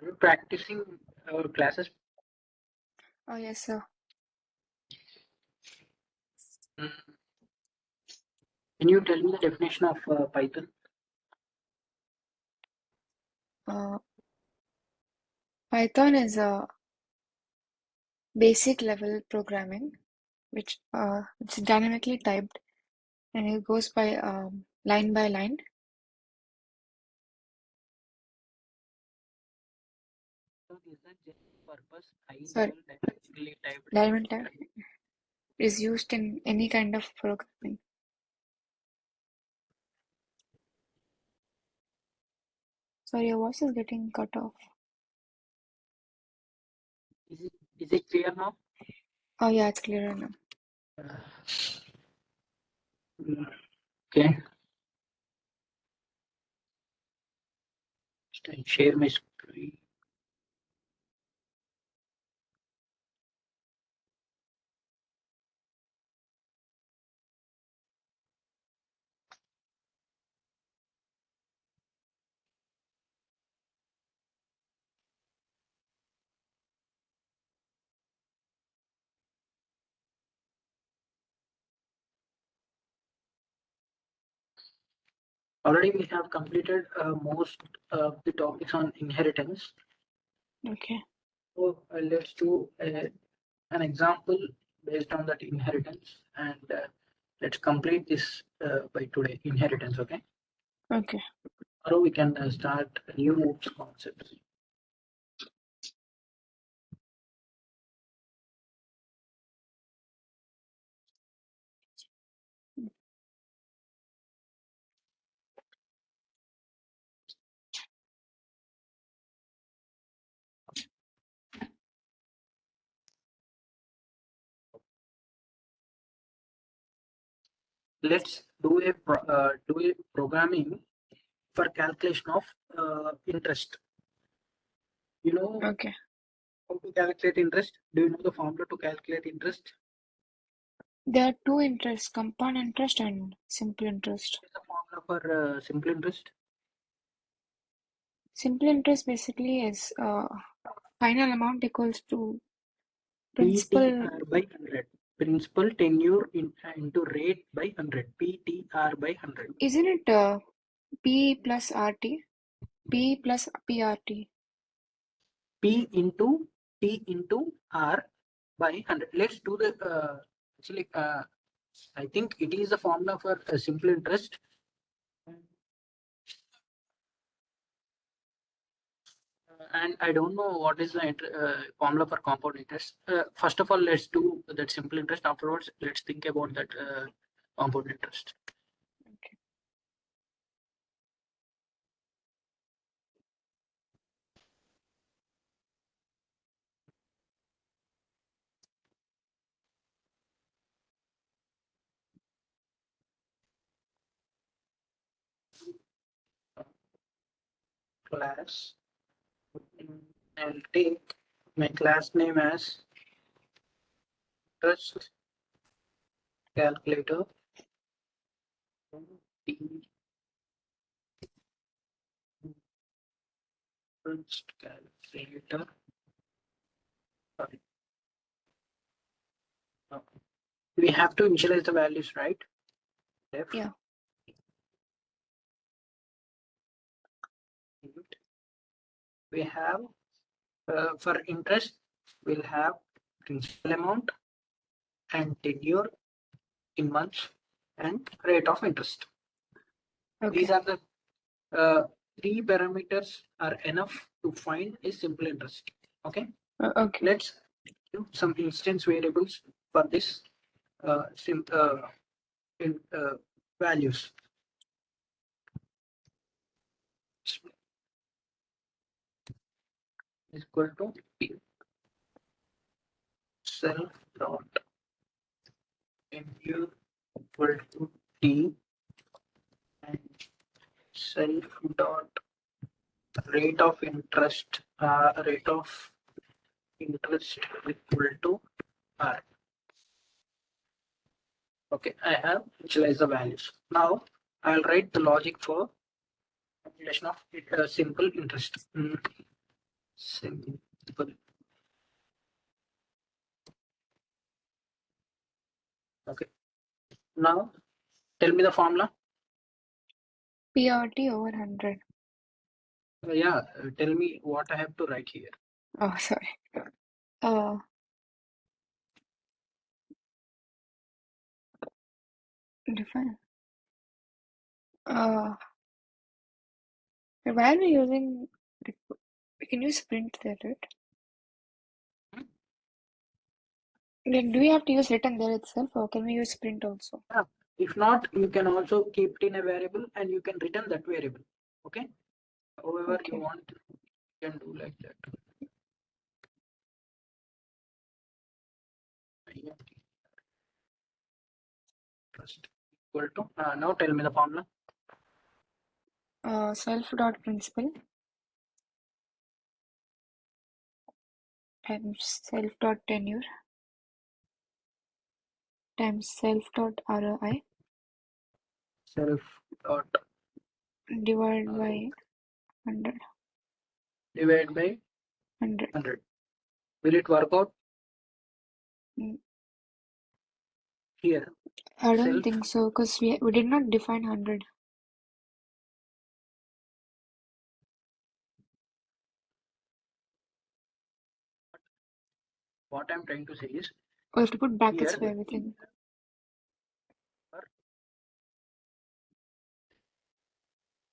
Are you practicing classes? Oh, yes, sir. Can you tell me the definition of Python? Python is a basic level programming which it's dynamically typed and it goes by line by line. So is that general purpose high Sorry, level dynamically typed line by line is used in any kind of programming. Sorry, your voice is getting cut off. Is it clear now? Oh, yeah, it's clearer now. Okay. I'll share my screen. Already we have completed most of the topics on inheritance. Okay. So let's do an example based on that inheritance, and let's complete this by today. Inheritance, okay? Okay. Tomorrow we can start new concepts. Let's do a programming for calculation of interest. You know Okay. how to calculate interest? Do you know the formula to calculate interest? There are two interests, compound interest and simple interest. What is the formula for simple interest? Simple interest basically is final amount equals to principal. PTR by 100. Principal tenure into rate by 100. PTR by 100. Isn't it P plus RT? P plus PRT. P into T into R by 100. Let's do the actually. I think it is the formula for simple interest. And I don't know what is the formula for compound interest. First of all, let's do that simple interest. Afterwards, let's think about that compound interest. Okay. Class. I'll take my class name as interest calculator. Interest calculator. Sorry. We have to initialize the values, right? Yeah. We have for interest, we'll have principal amount and tenure in months and rate of interest. Okay. These are the three parameters are enough to find a simple interest. Okay. Okay. Let's do some instance variables for this values. Is equal to P. Self dot tenure equal to T and self dot rate of interest equal to R. Okay, I have initialized the values. Now I'll write the logic for calculation of simple interest. simple. Okay. Now tell me the formula. PRT over 100. Yeah, tell me what I have to write here. Oh, sorry. Uh, Define. Why are we using? We can use print there, right? Hmm? Then do we have to use written there itself, or can we use print also? Yeah. If not, you can also keep it in a variable and you can return that variable. Okay. However you Okay. want, you can do like that. First equal to now tell me the formula. Self dot principal times self dot tenure times self dot ROI Self dot divided by 100. divide by 100. 100. Will it work out Mm, here? I don't Self. think so, because we did not define 100. What I'm trying to say is We have to put brackets here for everything. are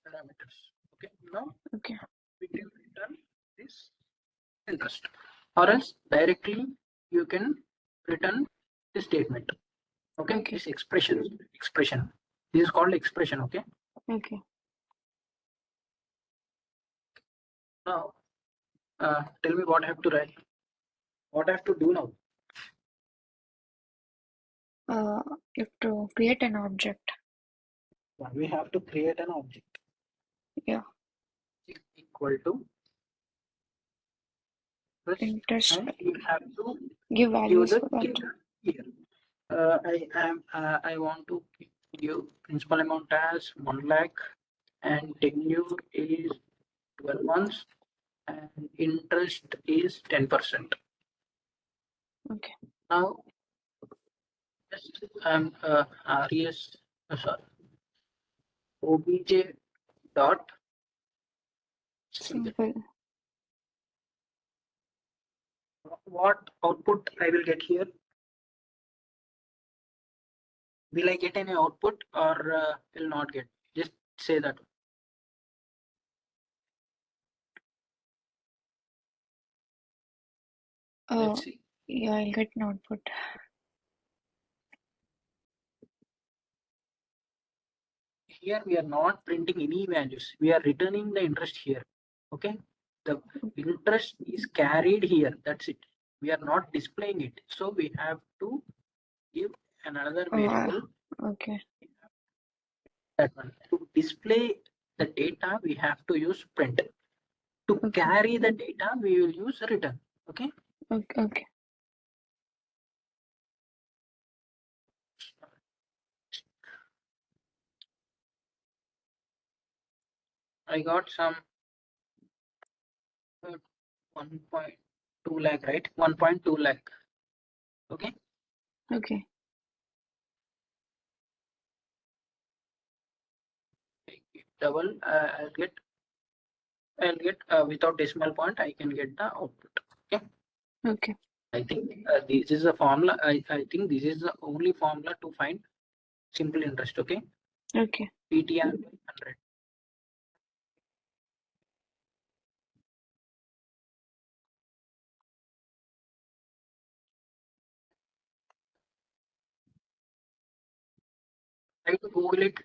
parameters. Okay. Now Okay. we can return this interest, or else directly you can return this statement. Okay, Okay. this expression. This is called expression. Okay. Okay. Now tell me what I have to write. What I have to do now. You have to create an object. We have to create an object Yeah. equal to first, Interest. and you have to Give give values the for that. data here. I want to give principal amount as 1 lakh and tenure is 12 months and interest is 10%. Okay. Now just res sorry obj dot simple. Simple. What output I will get here? Will I get any output or will not get? Just say that. Let's see. Yeah, I'll get an output. Here we are not printing any values. We are returning the interest here. Okay. The interest is carried here. That's it. We are not displaying it. So we have to give another variable. Okay. That one. To display the data, we have to use print. To Okay. carry the data, we will use return. Okay. Okay. Okay. I got some 1.2 lakh, right? 1.2 lakh. Okay. Okay. Double. I'll get without decimal point. I can get the output. Okay. Okay. I think this is a formula. I think this is the only formula to find simple interest. Okay. Okay. PTR 100. Try to Google it.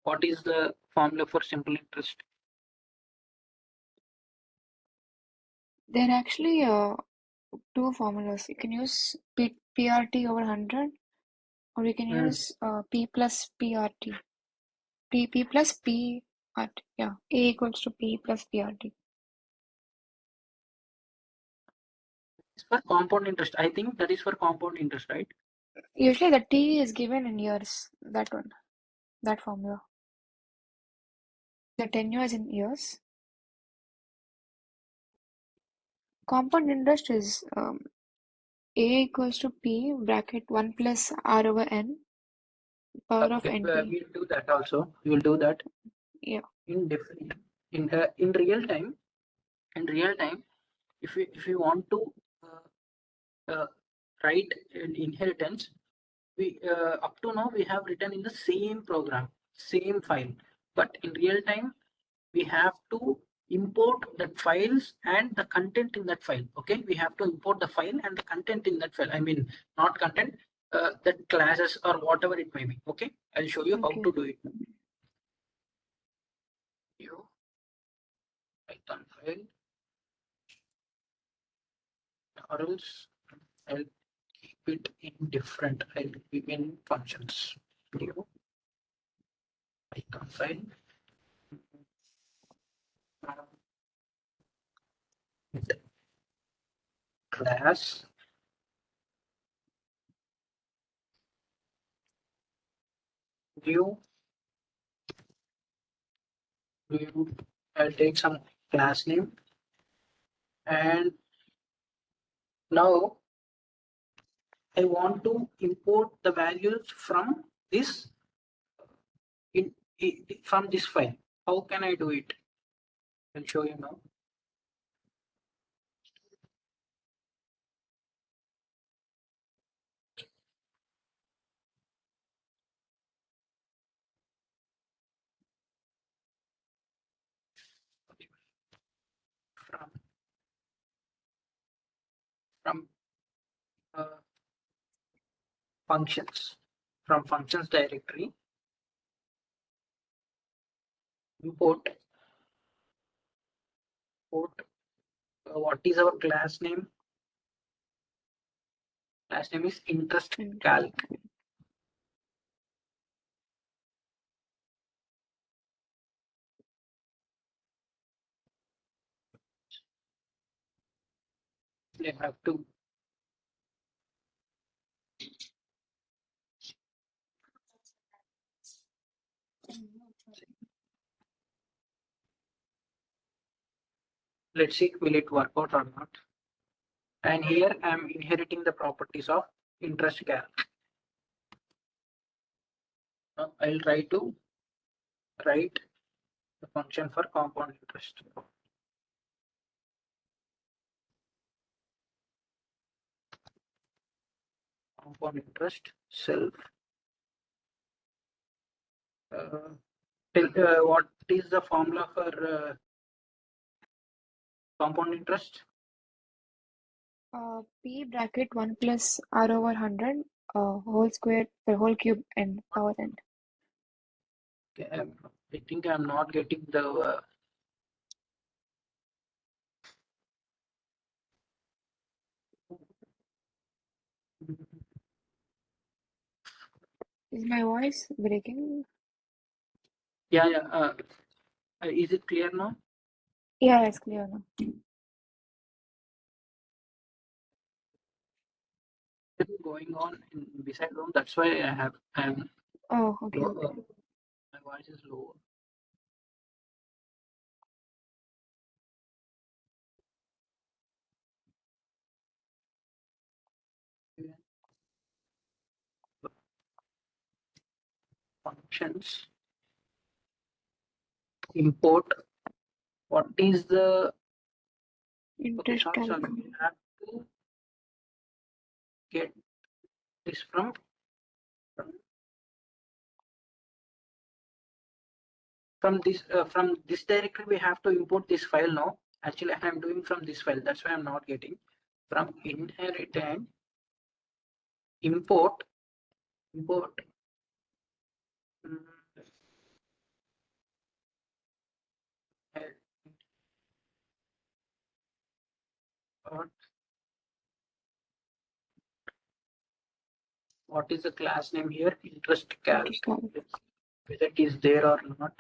What is the formula for simple interest? There are actually two formulas. You can use PRT over 100, or you can Hmm. use P plus PRT. P plus PRT. Yeah. A equals to P plus PRT. It's for compound interest. I think that is for compound interest, right? Usually the T is given in years. That one. That formula. The tenure is in years. compound interest is A equals to P bracket 1 plus R over N power of Okay, NT. we'll do that also. We will do that Yeah. in different in real time. In real time, if you want to uh, write an inheritance, we up to now we have written in the same program, same file, but in real time we have to import that files and the content in that file. Okay, we have to import the file and the content in that file. I mean, not content, that classes or whatever it may be. Okay, I'll show you how Okay. to do it. You Python file, or else I'll keep it in different. I'll keep in functions. New Python file. Class view. I'll take some class name, and now I want to import the values from this from this file. How can I do it? I'll show you now. From from uh, functions, from functions directory, import what is our class name? Class name is interest calc. They have to let's see will it work out or not. And here I am inheriting the properties of interest calc. Now I'll try to write the function for compound interest. Compound interest self. What is the formula for compound interest? P bracket 1 plus R over 100 whole square the whole cube N power N. Okay, I think I'm not getting the Is my voice breaking? yeah. Is it clear now? Yeah, it's clear now. It's going on in beside room. That's why I'm Oh, okay, low, okay. my voice is low. Functions import. What is the okay? Interest Sorry. calc. We have to get this from from this directory. We have to import this file now. Actually, I'm doing from this file. That's why I'm not getting from inheritance. Import mm, import, what is the class name here? Interest calc. Interest calc. Whether it is there or not.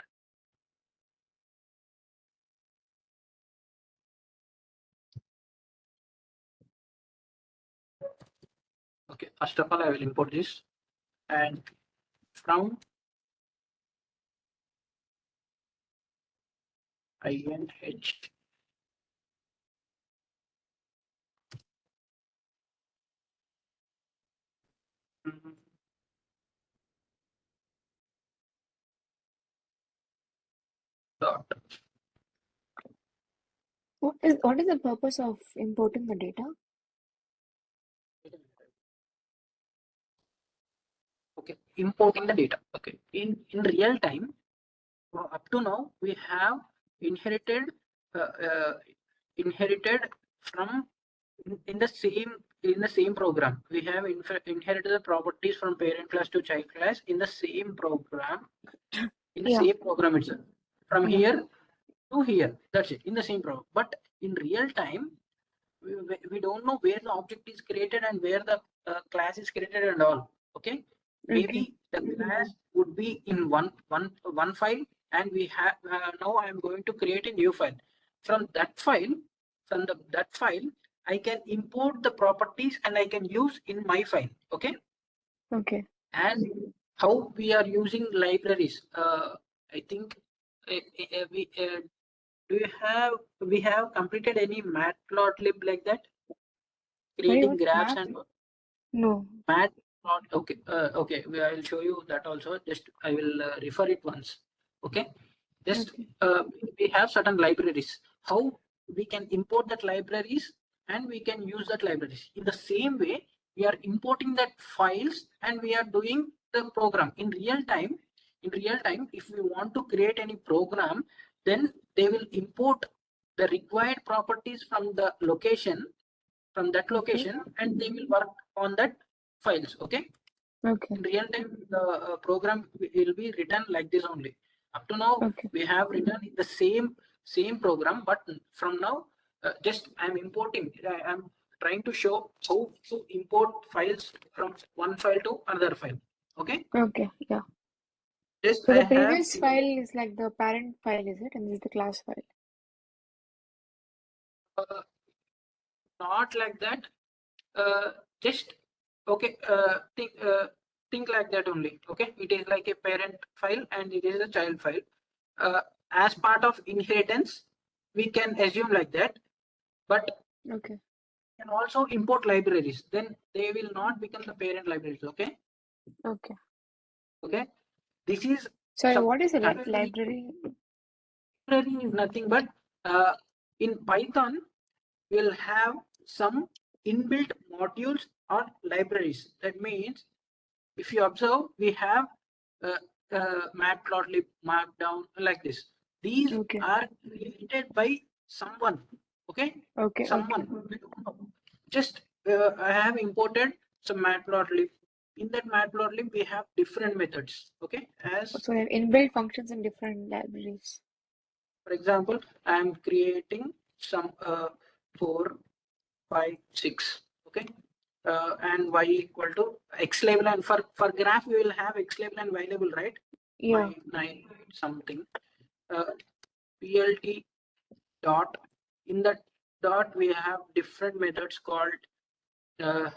Okay, first of all, I will import this, and from INH Dot. What is the purpose of importing the data? Okay, importing the data. Okay, in real time, up to now we have inherited uh, uh, inherited from in the same program. We have inherited the properties from parent class to child class in the same program Yeah, itself. From yeah. here to here, that's it, in the same program. But in real time, we don't know where the object is created and where the class is created and all. Okay, Okay, maybe the class would be in one file, and we have now I am going to create a new file. From that file, that file, I can import the properties and I can use in my file. Okay, okay. and how we are using libraries. I think we do you have we have completed any matplotlib like that, Sorry, creating what? graphs Map? and No. matplot. Okay, okay, I will show you that also. Just I will refer it once. Okay, just Okay, we have certain libraries. How we can import that libraries and we can use that libraries in the same way. We are importing that files and we are doing the program in real time. In real time, if we want to create any program, then they will import the required properties from the location, from that okay, location, and they will work on that files. Okay, okay, in real time the program will be written like this only. Up to now okay, we have written the same program, but from now just I'm importing. I'm trying to show how to import files from one file to another file. Okay, okay. Yeah. just So I the have previous file is like the parent file, is it? And this is the class file. uh, not like that. Just okay, think like that only. Okay, it is like a parent file and it is a child file. As part of inheritance, we can assume like that, but Okay, we can also import libraries. Then they will not become the parent libraries. Okay, okay. okay. This is Sorry, some what is a confusing. library? Library is nothing but in Python we'll have some inbuilt modules or libraries. That means if you observe, we have uh, matplotlib, markdown, like this. These Okay, are created by someone. Okay, okay, okay, someone. We don't know. Just I have imported some matplotlib. In that matplotlib, we have different methods. Okay, as so they have inbuilt functions in different libraries. for example, I am creating some 4, 5, 6. Okay, and y equal to x label, and for graph we will have x label and y label, right? My Yeah, 9 something plt dot. In that dot we have different methods called uh,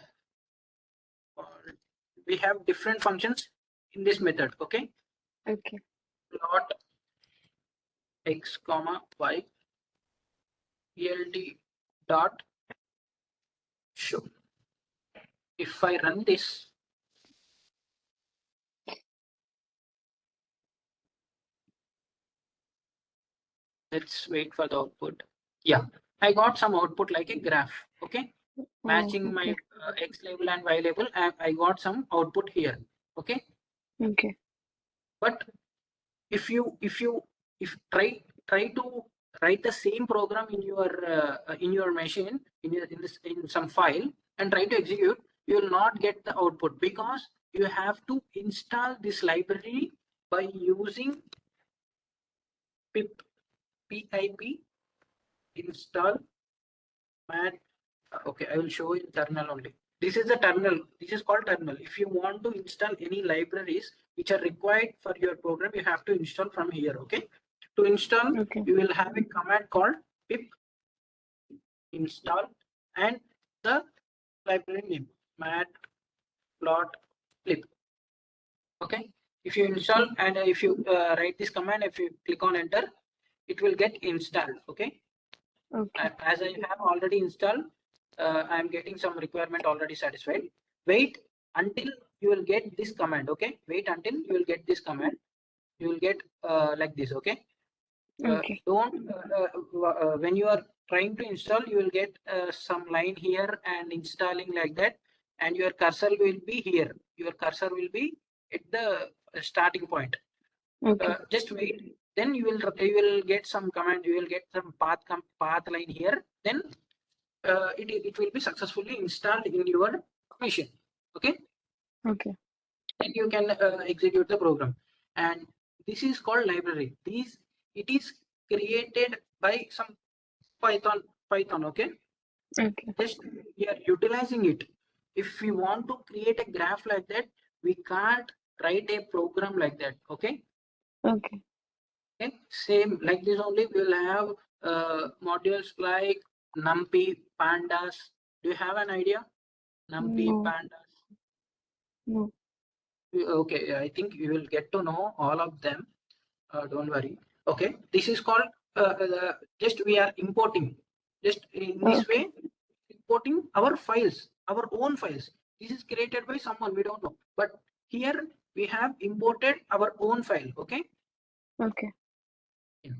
we have different functions in this method. Okay, okay. plot x comma y plt dot show. If I run this, let's wait for the output. Yeah, I got some output like a graph. Okay, Oh, matching my okay, x label and y label, and I got some output here. Okay, okay, but if try to write the same program in your machine, in some file, and try to execute, you will not get the output because you have to install this library by using pip install mat. Okay, I will show in terminal only. This is the terminal. This is called terminal. If you want to install any libraries which are required for your program, you have to install from here. Okay. To install, okay, you will have a command called pip install and the library name matplotlib. Okay. If you install and if you write this command, if you click on enter, it will get installed. Okay. okay, As I have already installed, I am getting some requirement already satisfied. Wait until you will get this command. Okay, wait until you will get this command. You will get like this. Okay. Okay. Don't when you are trying to install, you will get some line here and installing like that, and your cursor will be here. Your cursor will be at the starting point. Okay. Just wait. Then you will get some command. You will get some path line here. Then it will be successfully installed in your machine. Okay. Okay. Then you can execute the program, and this is called library. It is created by some Python. Okay. Okay. Just we are utilizing it. If we want to create a graph like that, we can't write a program like that. Okay. Okay. Okay, same like this only. We'll have modules like numpy, pandas. Do you have an idea? Numpy, No. pandas. No. Okay, I think you will get to know all of them. Don't worry. Okay, this is called just we are importing. Just in this Okay. way, importing our files, our own files. This is created by someone, we don't know. But here we have imported our own file. Okay. Okay. Yeah.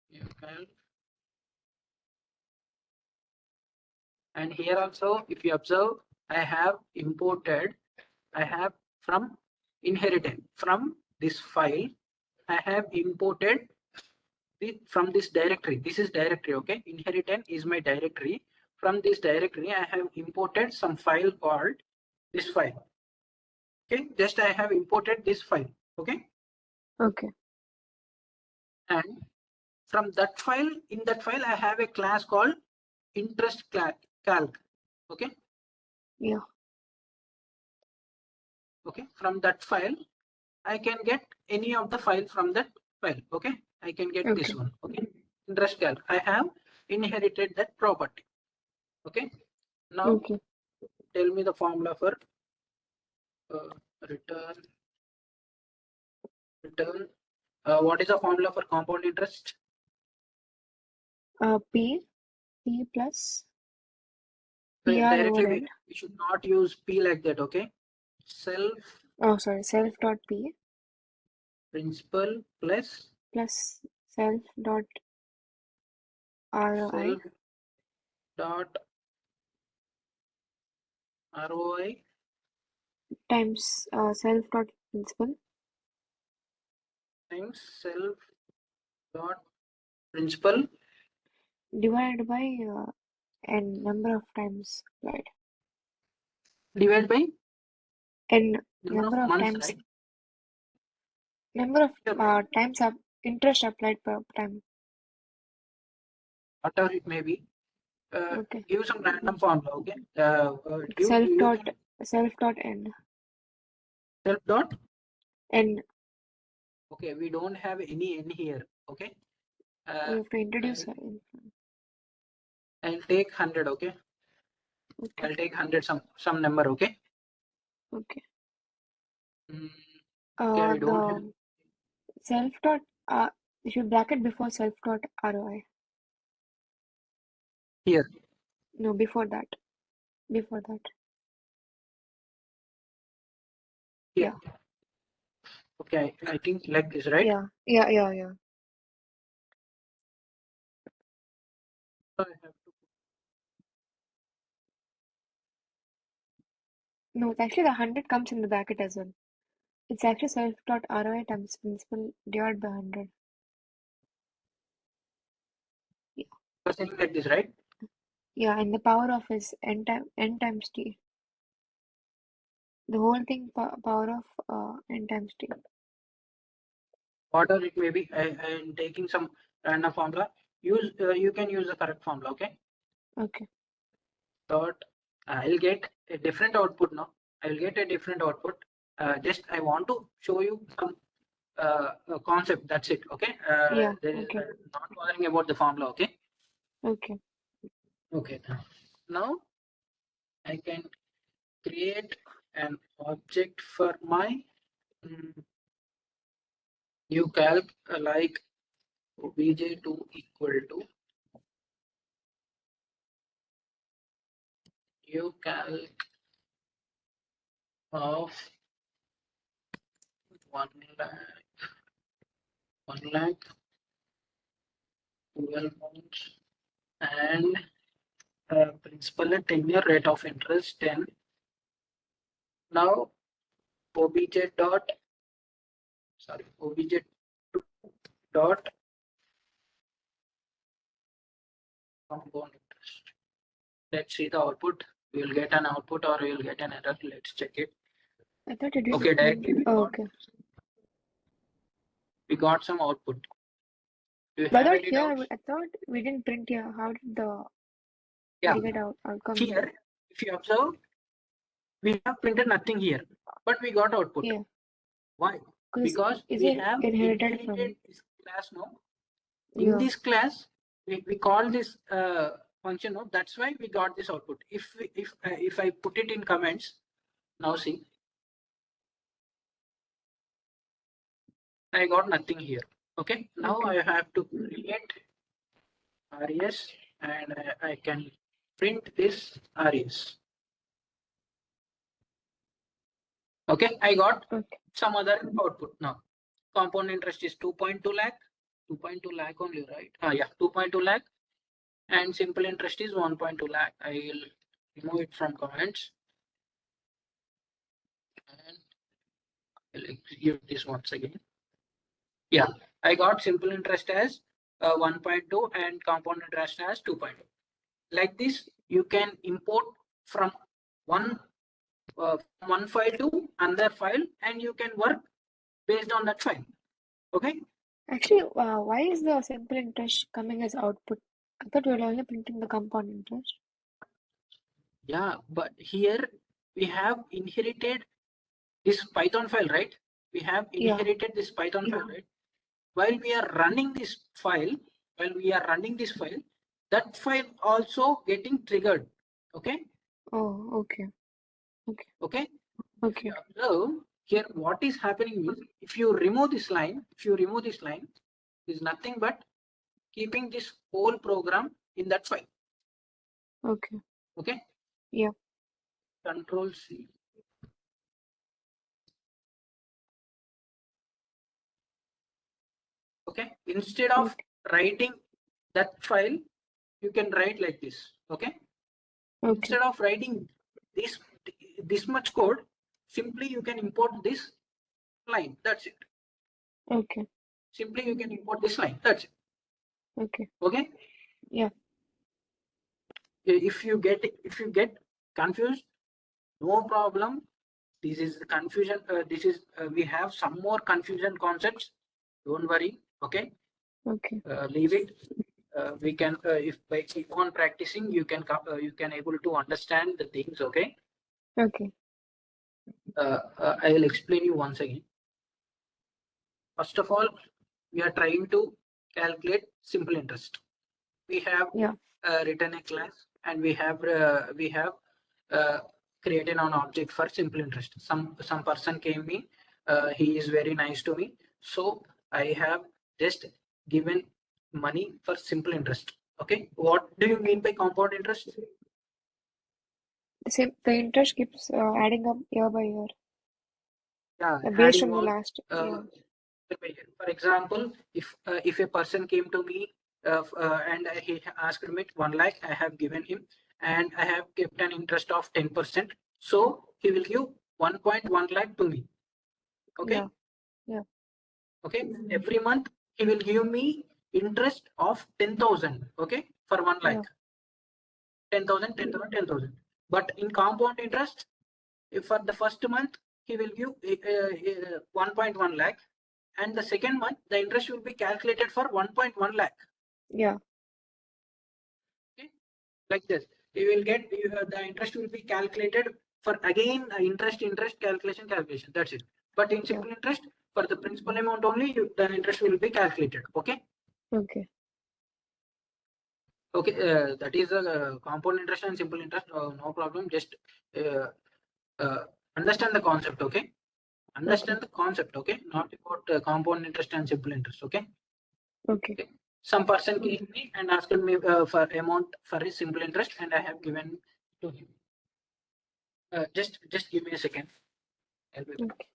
Yeah. File. And here also, if you observe, I have imported, I have from inherited from this file, I have imported from this directory. This is directory. Okay. Inheritance is my directory. From this directory, I have imported some file called this file. Okay. Just I have imported this file. Okay. Okay. And from that file, in that file, I have a class called interest calc. Okay. Yeah. Okay. From that file, I can get any of the file from that file. Okay. I can get this Okay. one. Okay. Interest calc. I have inherited that property. Okay. Now Okay. tell me the formula for return. What is the formula for compound interest? P plus PR Directly, over N. we should not use P like that. Okay. Self Oh, sorry. Self dot P principal plus self dot ROI self dot ROI times self dot principal times self dot principal divided by N number of times applied. divided by N number of number of months, times right? number of Sure, maybe. times interest applied per time. Whatever it may be. Okay. Give some random formula. Okay. Self You dot can N self dot. N. Okay, we don't have any N here. Okay. We have to introduce I'll, N. I'll take 100. Okay. Okay. I'll take 100 some number. Okay. Okay. Mm, okay. I don't have The self dot if you bracket before self dot ROI. here. No, before that. Before that. Here. Yeah. Okay. I think like this, right? Yeah. Yeah. Yeah. Yeah. So I have to No, it's actually the 100 comes in the bracket as well. It's actually self dot ROI times principal divided by 100. Yeah. put saying like this, right? Yeah, and the power of is n times t. The whole thing power of n times t. Whatever it may be. I am taking some random formula. You can use the correct formula. Okay. Okay. Dot. I'll get a different output now. I'll get a different output. Just I want to show you some concept. That's it. Okay. Yeah. There is Okay. not bothering about the formula. Okay. Okay. Okay. Now I can create an object for my new calc like obj2 equal to new calc of 1 lakh 12 months and principal and 10-year rate of interest 10. Now obj dot obj dot compound interest. Let's see the output. We will get an output or we will get an error. Let's check it. I thought it didn't Okay, print. directly Oh, okay. we got some output. Do you But have I any thought doubts? I thought we didn't print here. How did the Yeah, we get outcome here? here if you observe, we have printed nothing here, but we got output. Yeah. Why? Because Because is we it have inherited from? this class now. In Yeah. this class, we call this function now. That's why we got this output. If I put it in comments, now see, I got nothing here. Okay. Now Okay. I have to create res and I can print this res. Okay, I got Okay. some other output now. Compound interest is 2.2 lakh, 2.2 lakh only, right? Yeah, 2.2 lakh, and simple interest is 1.2 lakh. I will remove it from comments and I'll execute this once again. Yeah, I got simple interest as 1.2 and compound interest as 2.2. Like this, you can import from one file to another file, and you can work based on that file. Okay. Actually, why is the simple interest coming as output? I thought we were only printing the compound interest. Yeah, but here we have inherited this Python file, right? We have inherited this Python file, right? While we are running this file, that file also getting triggered. Okay. Oh, okay. Okay. Okay. If you Okay. observe here, what is happening is if you remove this line, is nothing but keeping this whole program in that file. Okay. Okay. Yeah. Control C. Okay. Instead of Okay. writing that file, you can write like this. Okay. Okay. Instead of writing this much code, simply you can import this line. That's it. Okay. Simply you can import this line. That's it. Okay. Okay. Yeah. If you get confused, no problem. This is the confusion. We have some more confusion concepts. Don't worry. Okay. Okay. Leave it. We can if by keep on practicing, you can able to understand the things. Okay. Okay. I will explain you once again. First of all, we are trying to calculate simple interest. We have written a class and we have created an object for simple interest. Some person came me, he is very nice to me, so I have just given money for simple interest. Okay, what do you mean by compound interest? The interest keeps adding up year by year. Yeah, Based adding on the on. last. Yeah. For example, if a person came to me and he asked me 1 lakh, I have given him, and I have kept an interest of 10%. So he will give 1.1 lakh to me. Okay. Yeah. Yeah. Okay. Every month he will give me interest of 10,000. Okay, for 1 lakh. Yeah. 10,000, 10,000, 10,000. But in compound interest, if for the first month he will give 1.1 lakh, and the second month the interest will be calculated for 1.1 lakh. Yeah. Okay, like this you will get the interest will be calculated for again interest calculation. That's it. But in simple interest, for the principal amount only, the interest will be calculated. Okay. Okay. Okay, that is a compound interest and simple interest. No problem. Just understand the concept. Okay. Understand the concept. Okay, not about compound interest and simple interest. Okay. Okay. Some person came me and asked me for amount for his simple interest, and I have given to him. Just give me a second. I'll be back. Okay.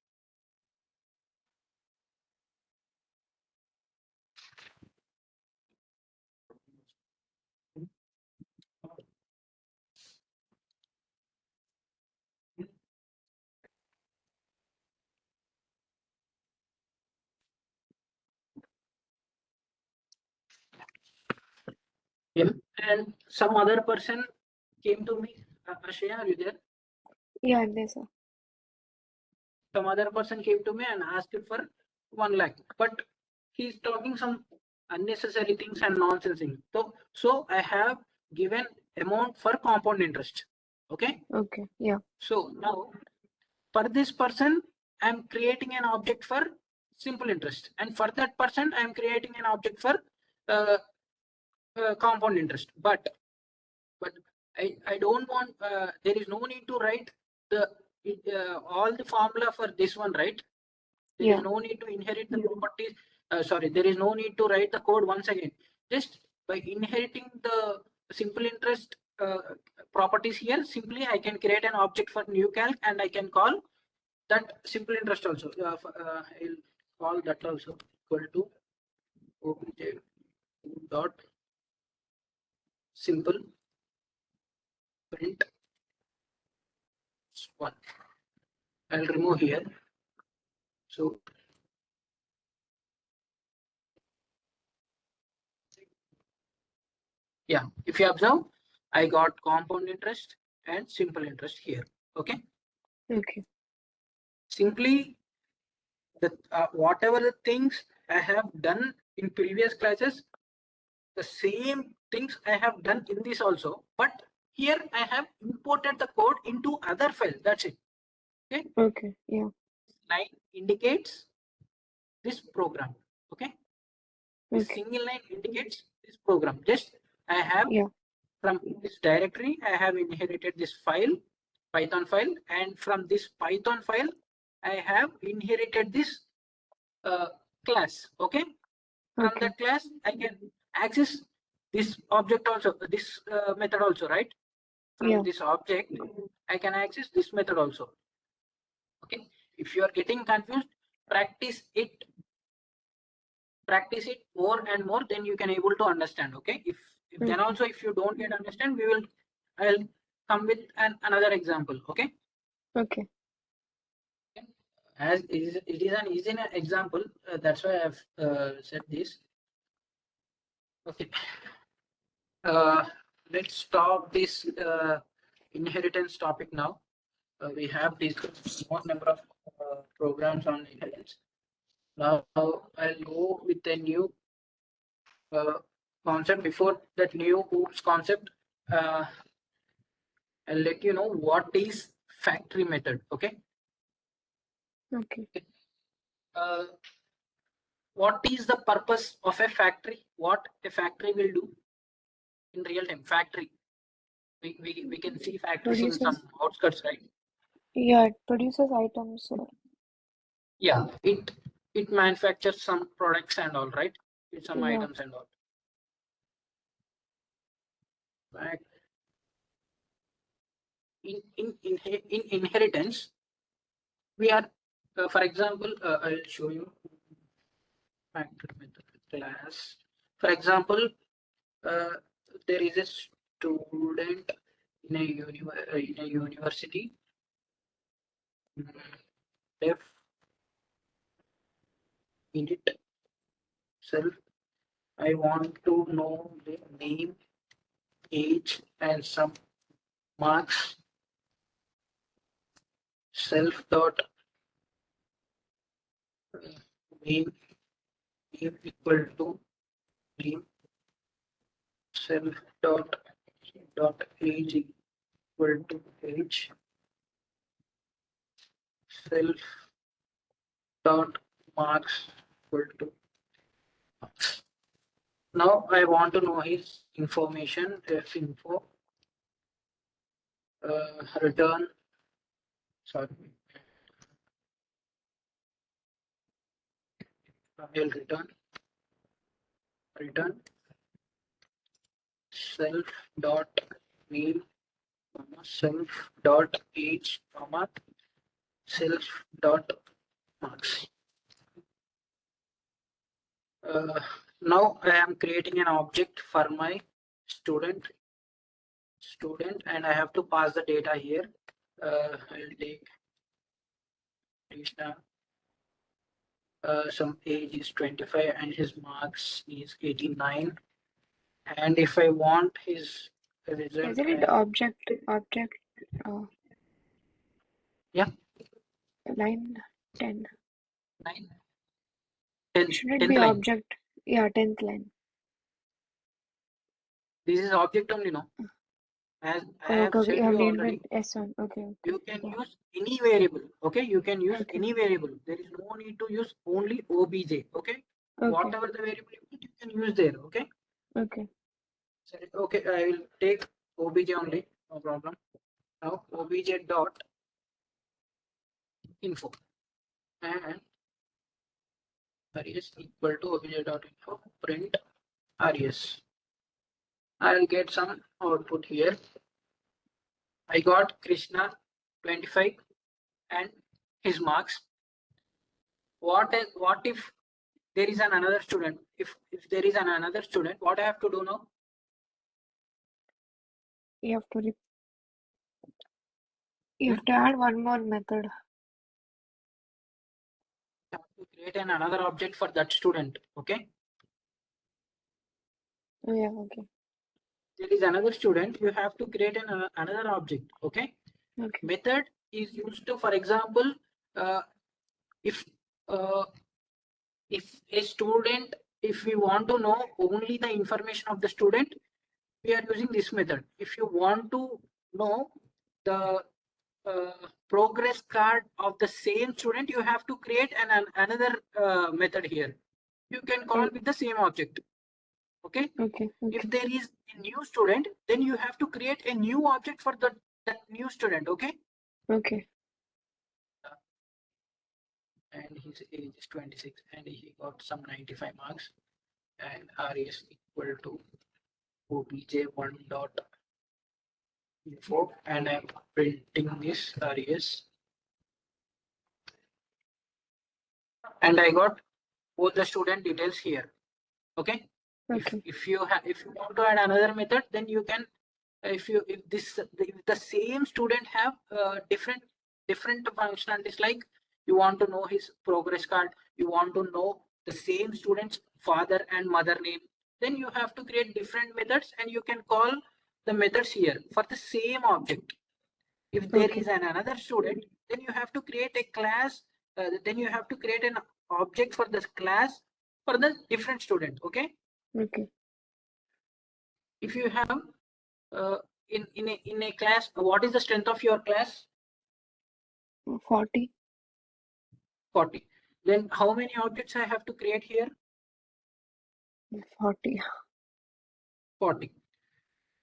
Yeah. And some other person came to me. Ashaya, are you there? Yeah, there, sir. Some other person came to me and asked for 1 lakh, but he's talking some unnecessary things and nonsense things. So I have given amount for compound interest. Okay. Okay. Yeah. So now for this person, I'm creating an object for simple interest, and for that person, I'm creating an object for uh, compound interest. But I don't want. There is no need to write the all the formula for this one, right? There is Yeah. no need to inherit the properties. Sorry, there is no need to write the code once again. Just by inheriting the simple interest properties here, simply I can create an object for new calc, and I can call that simple interest also. I'll call that also equal to obj dot simple print one. I'll remove here. So yeah, if you observe, I got compound interest and simple interest here. Okay. Okay. Simply the whatever the things I have done in previous classes, the same things I have done in this also, but here I have imported the code into other file. That's it. Okay. Okay. Yeah. Line indicates this program. Okay. This Okay. single line indicates this program. Just I have Yeah. from this directory, I have inherited this file, Python file, and from this Python file, I have inherited this class. Okay. From Okay. that class, I can access this object also, this method also, right? From Yeah. this object, I can access this method also. Okay. If you are getting confused, practice it more and more, then you can able to understand. Okay. If then Okay. also if you don't get understand, I'll come with another example. Okay. Okay. As it is an easy example, that's why I've said this. Okay. uh, let's stop this inheritance topic now. We have discussed more number of programs on inheritance. Now I'll go with a new uh, concept. Before that new oops concept, uh, I'll let you know what is factory method. Okay. Okay. Uh, what is the purpose of a factory? What a factory will do in real time? Factory. We can see factories in some Produces. outskirts, right? Yeah. It produces items. Yeah, it manufactures some products and all, right? It's some Yeah. items and all. Fact in inheritance, we are, for example, I'll show you factory method class. For example, uh, there is a student in a university. Def init self. I want to know the name, age, and some marks. Self dot name equal to name. Self age equal to age. Self dot marks equal to marks. Now I want to know his information. F info return. Sorry, I'll return return self dot name, self dot age, self dot marks. Now I am creating an object for my student, and I have to pass the data here. I'll take Krishna. Some age is 25 and his marks is 89. And if I want his result, Isn't it object, uh, yeah, line 10? 9, 10, Shouldn't it 10th be line. object? Yeah, 10th line. This is object only, no? As I Oh, have okay, okay. said You have you named it already, S1. Okay, okay. you can Yeah. use any variable. Okay, you can use Okay. any variable. There is no need to use only obj. Okay, Okay. whatever the variable you can use there. Okay. Okay. Okay, I will take obj only. No problem. Now obj dot info and res equal to obj dot info print res. I'll get some output here. I got Krishna 25 and his marks. What if there is another student? If there is another student, what I have to do now? You have to add one more method. I have to create another object for that student. Okay. Oh, yeah. Okay. There is another student. You have to create another object. Okay. Okay. Method is used to, for example, uh, if uh, a student, if we want to know only the information of the student, we are using this method. If you want to know the progress card of the same student, you have to create another method here. You can call with the same object. Okay. Okay. If Okay. there is a new student, then you have to create a new object for that new student. Okay. Okay. And his age is 26 and he got some 95 marks, and res equal to obj1 dot info, and I'm printing this res, and I got both the student details here. Okay. Okay. If you want to add another method, then you can, if the same student have different functionalities, like you want to know his progress card, you want to know the same student's father and mother name, then you have to create different methods, and you can call the methods here for the same object. If there Okay. is another student, then you have to create a class, then you have to create an object for this class for the different student. Okay. Okay. If you have in a class, what is the strength of your class? 40. 40. Then how many objects I have to create here? 40. 40.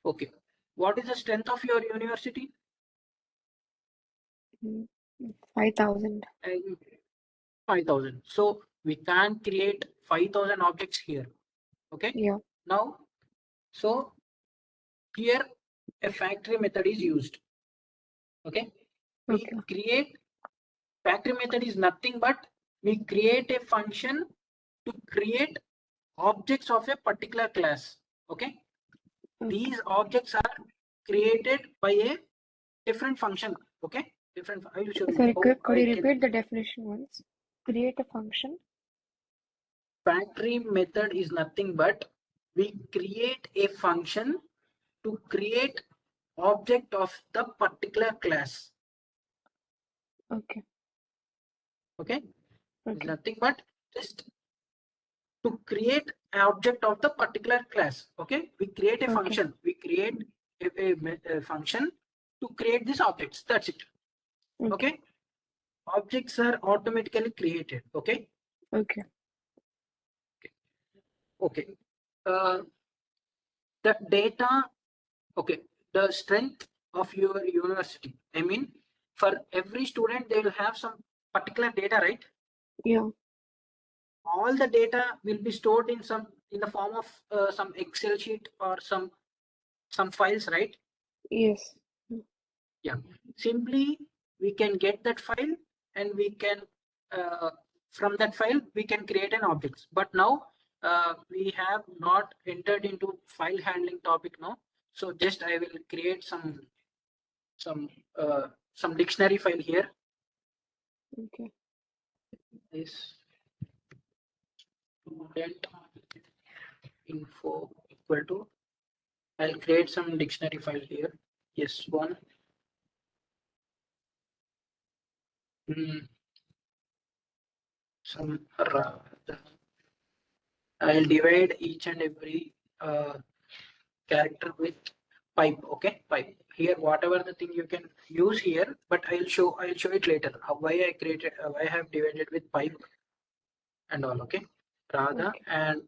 Okay. What is the strength of your university? 5,000. 5,000. So we can create 5,000 objects here. Okay. Yeah. Now, so here a factory method is used. Okay. We Okay. create, factory method is nothing but we create a function to create objects of a particular class. Okay. These objects are created by a different function. Okay. Different. I will show you Sorry, how could I you can. repeat the definition once? Create a function. Factory method is nothing but we create a function to create object of the particular class. Okay. Okay. It's Okay. nothing but just to create an object of the particular class. Okay. We create a Okay. function. We create a function to create these objects. That's it. Okay. Okay. Objects are automatically created. Okay. Okay. Okay. The data. Okay. The strength of your university. I mean, for every student, they will have some particular data, right? Yeah. All the data will be stored in some in the form of some Excel sheet or some files, right? Yes. Yeah. Simply we can get that file and we can from that file we can create an object. But now we have not entered into file handling topic now. So just I will create some dictionary file here. Okay. This student info equal to, I'll create some dictionary file here. Yes, one. Some I'll divide each and every character with pipe. Okay, pipe. Here, whatever the thing you can use here, but I'll show it later. Why I created, why I have divided with pipe and all. Okay, Radha, Okay. and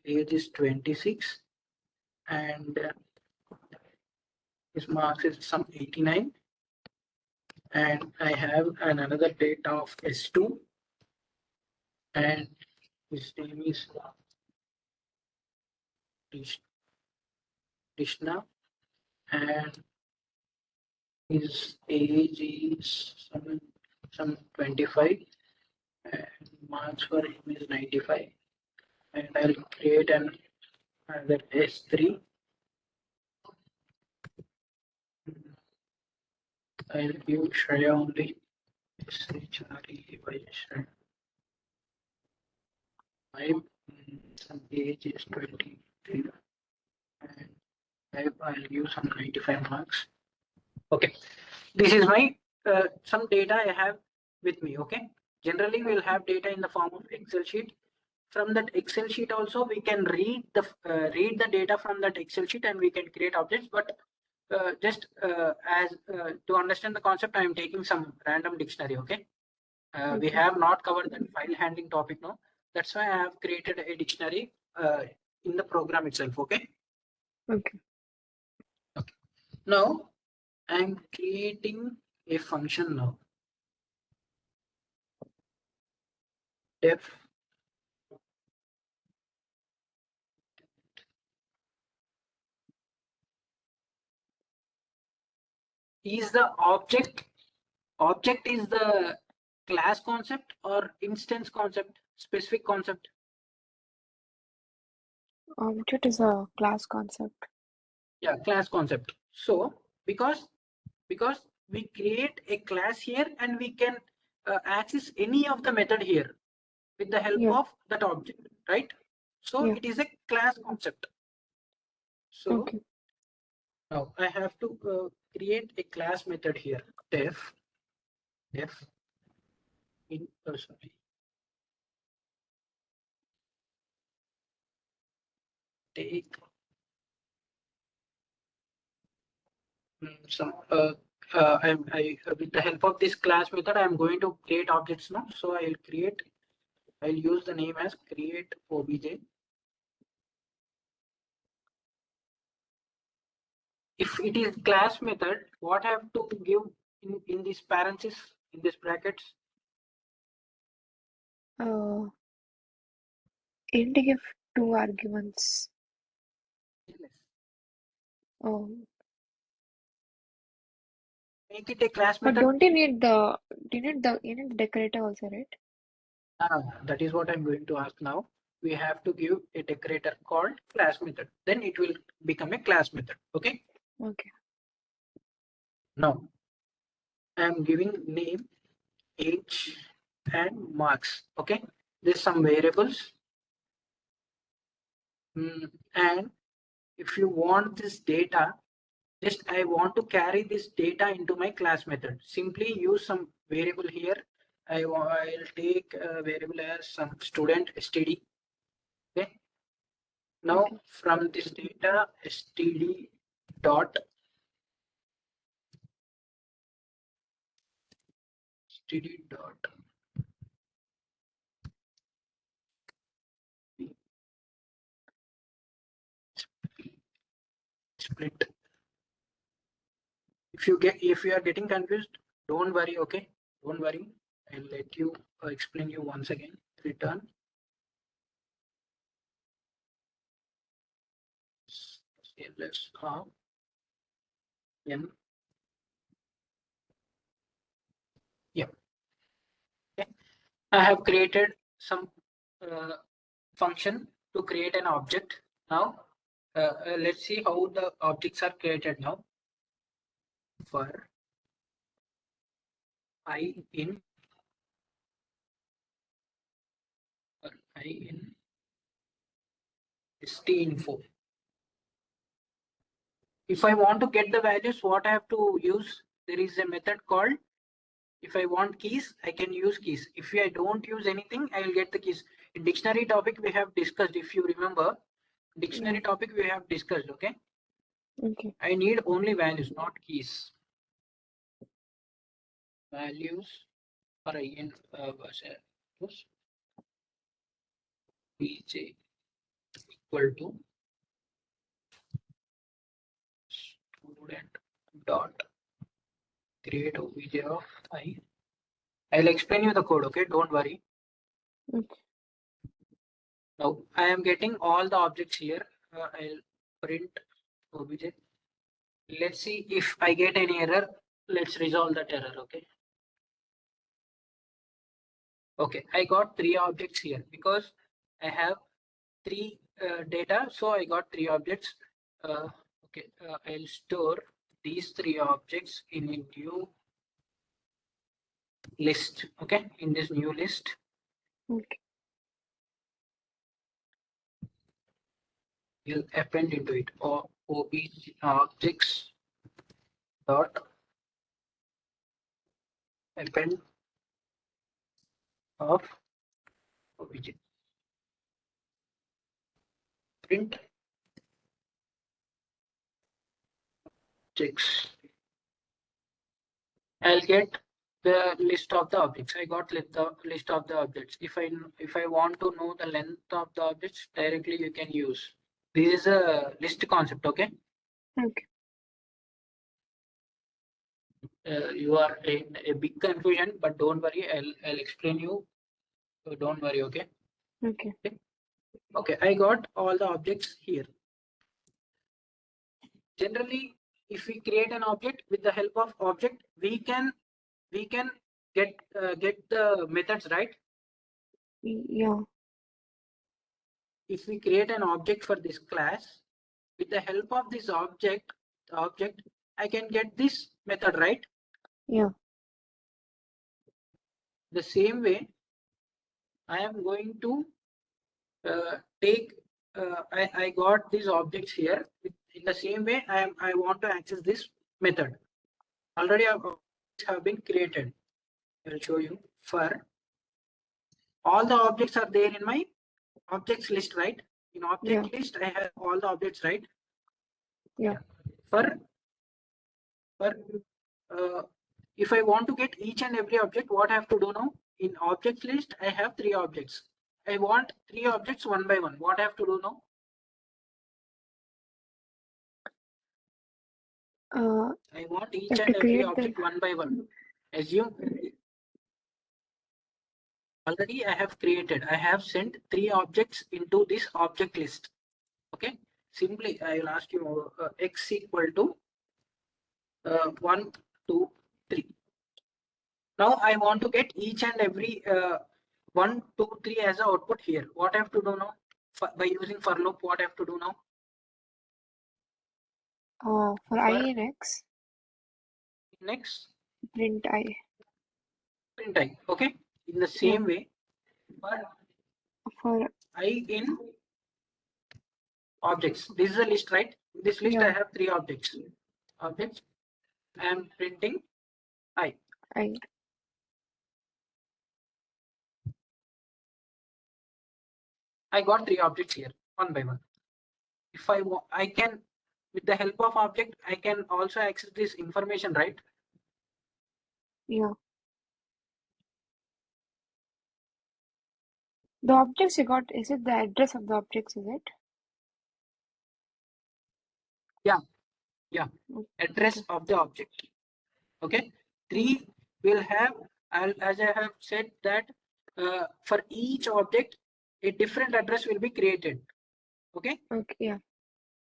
age is 26, and his marks is some 89, and I have another date of S2, and his name is Krishna, and his age is some 25, and marks for him is 95. And I'll create another S3. I'll give Shreya only. My some age is 23, and I'll use some 95 marks. Okay, this is my some data I have with me. Okay, generally we'll have data in the form of Excel sheet. From that Excel sheet also we can read the data from that Excel sheet and we can create objects. But just as to understand the concept, I am taking some random dictionary. Okay, we Okay. have not covered that file handling topic now. That's why I have created a dictionary in the program itself. Okay. Okay. Okay. Now I am creating a function now. Def is the object is the class concept or instance concept, specific concept. Object is a class concept. Yeah, class concept. So because we create a class here and we can access any of the method here with the help Yeah. of that object, right? So Yeah. it is a class concept. So Okay. now I have to create a class method here. Def in sorry, take some I with the help of this class method I'm going to create objects now. So I'll use the name as create obj. If it is class method, what I have to give in this parenthesis, in this brackets? Int give 2 arguments. Oh, Make it a class but method. don't you need the decorator also, right? That is what I'm going to ask now. We have to give a decorator called class method. Then it will become a class method. Okay. Okay. Now I'm giving name, age, and marks. Okay. There's some variables. And if you want this data, just I want to carry this data into my class method. Simply use some variable here. I'll take a variable as some student std. Okay. Now Okay. from this data std dot split. If you are getting confused, don't worry. Okay, don't worry. I'll let you explain you once again. Return ls of n. Yeah. Okay. I have created some function to create an object. Now let's see how the objects are created now. For I in st info. If I want to get the values, what I have to use? There is a method called, if I want keys, I can use keys. If I don't use anything, I will get the keys. In dictionary topic we have discussed, if you remember, dictionary topic we have discussed, okay? Okay. I need only values, not keys. Values for in bj equal to student dot create obj of I. I'll explain you the code, okay? Don't worry. Okay. Now I am getting all the objects here. I'll print obj. Let's see if I get any error. Let's resolve that error, okay? Okay, I got 3 objects here because I have 3 data, so I got 3 objects. Okay, I'll store these 3 objects in a new list, okay? In this new list. Okay. We'll append into it or obj objects dot append of obj. Print objects. I'll get the list of the objects. I got the list of the objects. If I want to know the length of the objects, directly you can use. This is a list concept, okay? Okay. You are in a big confusion, but don't worry. I'll explain you. So don't worry, okay? Okay. Okay, I got all the objects here. Generally, if we create an object with the help of object, we can get the methods, right? Yeah. If we create an object for this class, with the help of this object, I can get this method, right? Yeah. The same way, I am going to take. I got these objects here. In the same way, I want to access this method. Already have been created. I'll show you. For all the objects are there in my objects list, right? In object list, I have all the objects, right? Yeah. For if I want to get each and every object, what I have to do now? In object list, I have 3 objects. I want 3 objects one by one. What I have to do now? I want You each have and to every create object one by one. Assume already I have created. I have sent 3 objects into this object list. Okay. Simply, I will ask you x equal to 1, 2, 3. Now I want to get each and every 1, 2, 3 as an output here. What I have to do now? By using for loop, what I have to do now? For I in X, Next, print I. print I. Okay. In the same way, for I in objects. This is a list, right? In this list, I have 3 objects. Objects. I am printing I. I got 3 objects here, one by one. If I can, with the help of object, I can also access this information, right? Yeah. The objects you got, is it the address of the objects, is it? Yeah. Yeah. Address of the object. Okay. 3 will have, as I have said that for each object, a different address will be created. Okay. Okay. Yeah.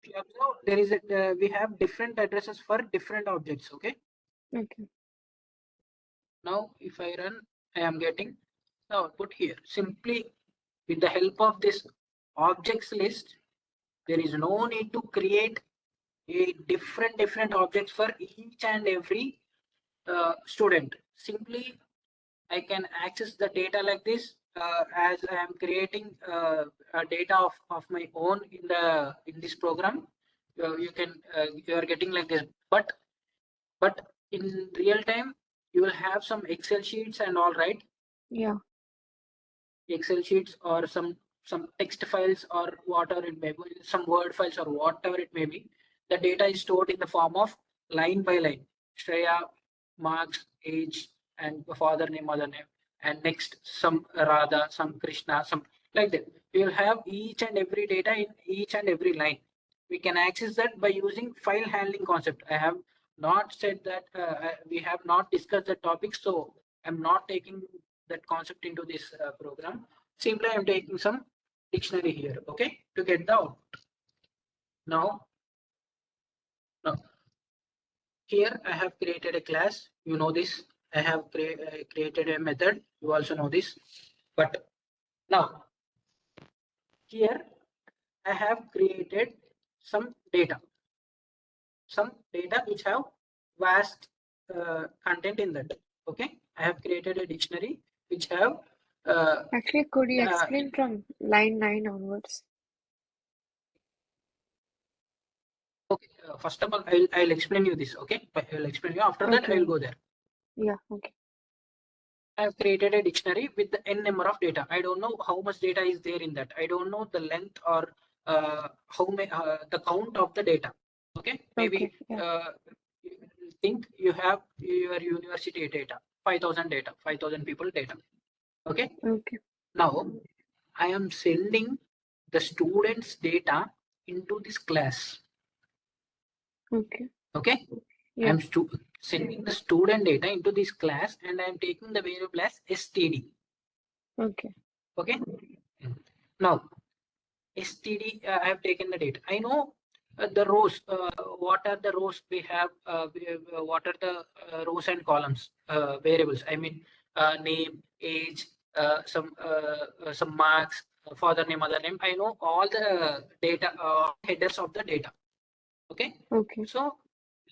If you observe, there is a, we have different addresses for different objects. Okay. Okay. Now, if I run, I am getting the output here. Simply with the help of this objects list, there is no need to create a different objects for each and every student. Simply, I can access the data like this as I am creating a data of my own in this program. You can you are getting like this, but in real time you will have some Excel sheets and all, right? Yeah. Excel sheets or some text files or whatever it may be, some Word files or whatever it may be. The data is stored in the form of line by line. Shreya, marks, age, and father name, mother name, and next some Radha, some Krishna, some like that. We will have each and every data in each and every line. We can access that by using file handling concept. I have not said that we have not discussed the topic, so I'm not taking that concept into this program. Simply I'm taking some dictionary here, okay, to get the output. Now, now here I have created a class. You know this. I have created a method. You also know this. But now here I have created some data which have vast content in that. Okay, I have created a dictionary which have Actually, could you uh, explain from line 9 onwards? okay, first of all, I'll explain you this. Okay, I'll explain you. After that, I will Okay. go there. Yeah. Okay. I have created a dictionary with the n number of data. I don't know how much data is there in that. I don't know the length or how many the count of the data. Okay, Okay. maybe Yeah. you think you have your university data, 5,000 data, 5,000 people data. Okay, Okay. now I am sending the students' data into this class. Okay. Okay, Yeah. I'm sending the student data into this class and I'm taking the variable as std. Okay. Okay, now std, I have taken the data. I know the rows, what are the rows we have, what are the rows and columns variables. I mean name, age, some marks, father name, mother name. I know all the data, headers of the data. Okay, Okay. so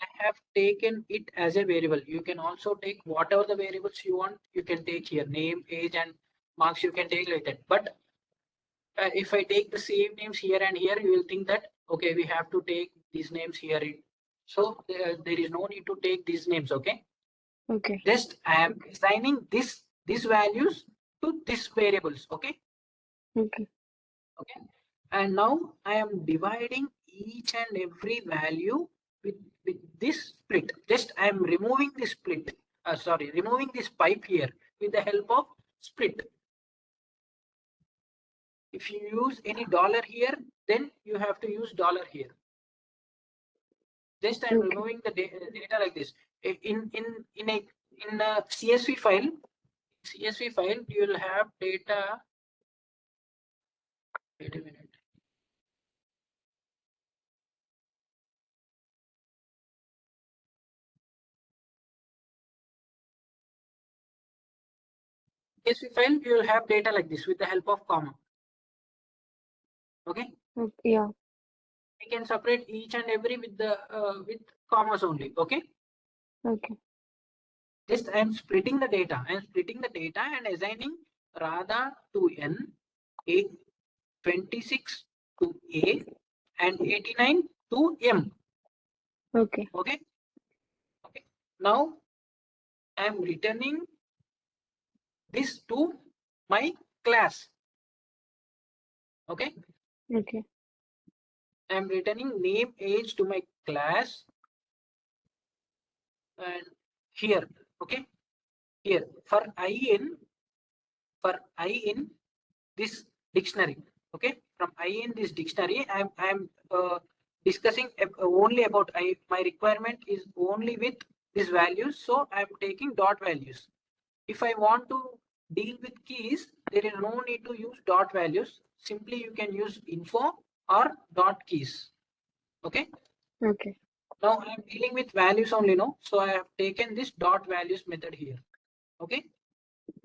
I have taken it as a variable. You can also take whatever the variables you want. You can take here name, age, and marks. You can take like that. But if I take the same names here and here, you will think that okay, we have to take these names here. So there is no need to take these names. Okay, Okay. just I am assigning these values to these variables. Okay, Okay. okay, and now I am dividing each and every value with this split. Just I am removing this split, sorry, removing this pipe here with the help of split. If you use any dollar here, then you have to use dollar here. Just I am Okay. removing the data like this. In a CSV file you will have data. Wait a minute. CSV file you will have data like this with the help of comma. Okay, Okay. Yeah. we can separate each and every with the with commas only. Okay, Okay. just I am splitting the data. I am splitting the data and assigning Radha to N, A 26 to A, and 89 to M. Okay. Okay, okay. Now I am returning this to my class. Okay, Okay. I am returning name, age to my class, and here. Okay, here for I in this dictionary. Okay, from I in this dictionary, I'm discussing only about my requirement is only with these values, so I'm taking dot values. If I want to deal with keys, there is no need to use dot values. Simply you can use info or dot keys. Okay. Okay. Now I am dealing with values only, no? So I have taken this dot values method here. Okay.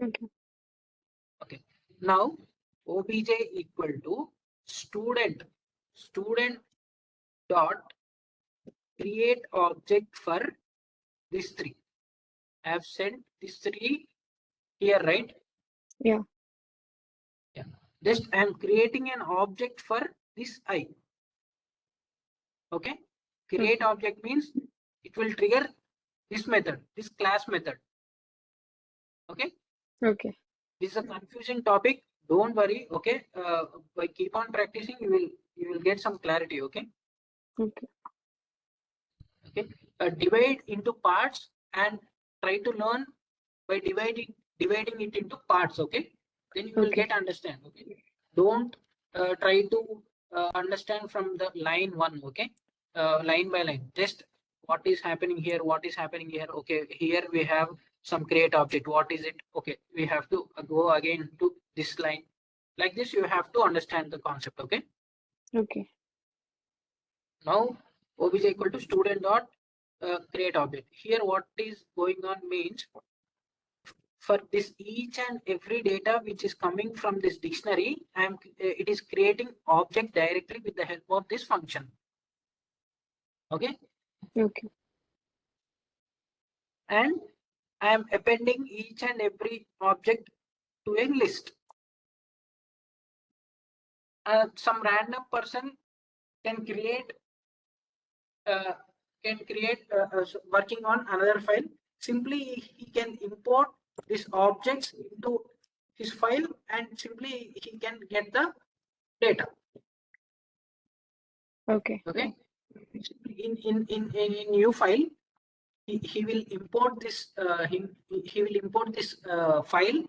Okay. Okay. Now obj equal to student dot create object for this three. I have sent this three here, right? Yeah. Yeah. Just I am creating an object for this I. Okay. Create Okay. object means it will trigger this method, this class method. Okay. Okay. This is a confusing topic. Don't worry. Okay. By keep on practicing, you will get some clarity. Okay. Okay. Okay. Divide into parts and try to learn by dividing it into parts. Okay. Then you will Okay. get understand. Okay. Don't try to understand from the line one. Okay. Line by line. Just what is happening here. What is happening here. Okay. Here we have some create object. What is it? Okay. We have to go again to this line. Like this, you have to understand the concept. Okay. Okay. Now obj equal to student dot create object. Here what is going on means for this each and every data which is coming from this dictionary, it is creating object directly with the help of this function. Okay. Okay. And I am appending each and every object to a list. Some random person can create working on another file. Simply he can import these objects into his file and simply he can get the data. Okay. Okay. In new file, he will import this he will import this file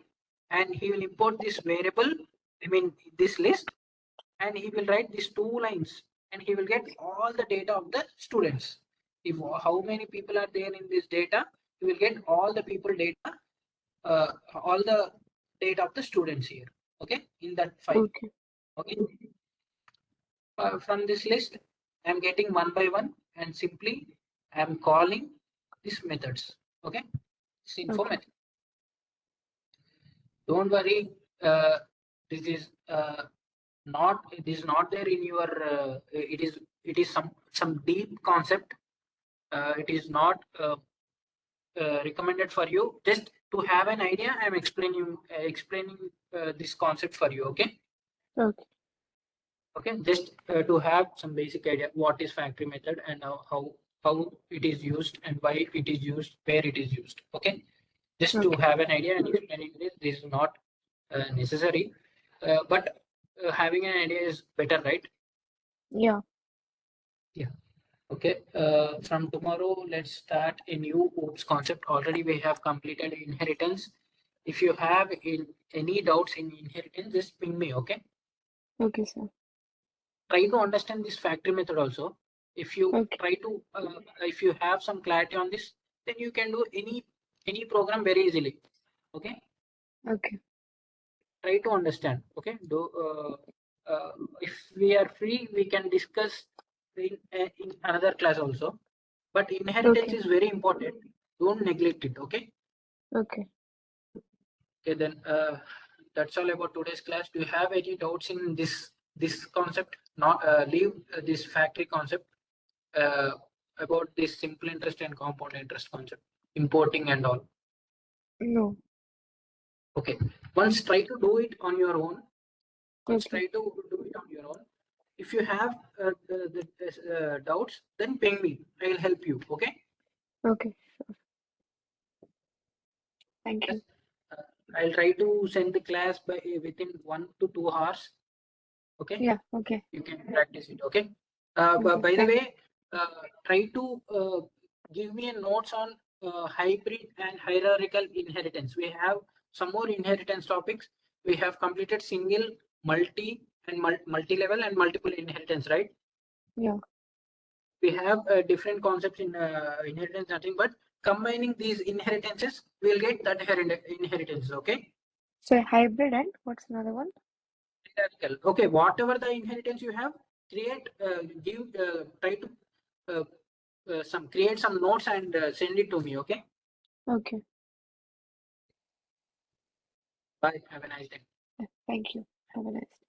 and he will import this variable, I mean this list, and he will write these two lines and he will get all the data of the students. If how many people are there in this data, he will get all the people data, all the data of the students here. Okay, in that file. Okay. Okay. From this list, I am getting one by one and simply I am calling these methods. Okay, this info Okay. method. Don't worry, uh, this is not there in your. It is some deep concept. It is not recommended for you. Just to have an idea, I am explaining this concept for you. Okay. Okay. Okay, just to have some basic idea what is factory method and how it is used and why it is used, where it is used. Okay, just to Okay. have an idea and explaining this is not necessary, but having an idea is better, right? Yeah. Yeah. Okay. From tomorrow, let's start a new OOPS concept. Already we have completed inheritance. If you have any doubts in inheritance, just ping me. Okay. Okay, sir. Try to understand this factory method also. If you Okay. try to if you have some clarity on this, then you can do any program very easily. Okay. Okay. Try to understand. Okay. Do if we are free, we can discuss in another class also, but inheritance Okay. is very important. Don't neglect it. Okay. Okay. Okay, then that's all about today's class. Do you have any doubts in this concept? Not leave this factory concept, uh, about this simple interest and compound interest concept, importing and all. No. Okay. Once try to do it on your own. Once Okay. try to do it on your own. If you have doubts, then ping me. I will help you. Okay. Okay. Thank Yes. you. Uh, I'll try to send the class by within 1 to 2 hours. Okay. Yeah. Okay. You can practice it. Okay. Okay. By the Thank. way, try to give me a notes on hybrid and hierarchical inheritance. We have some more inheritance topics. We have completed single, multi, and multi-level and multiple inheritance, right? Yeah. We have different concepts in inheritance, nothing but combining these inheritances, we'll get that inheritance. Okay. So hybrid and what's another one? Hierarchical. Okay. Whatever the inheritance you have, create try to create some notes and send it to me. Okay. Okay. Bye. Have a nice day. Thank you. Have a nice day.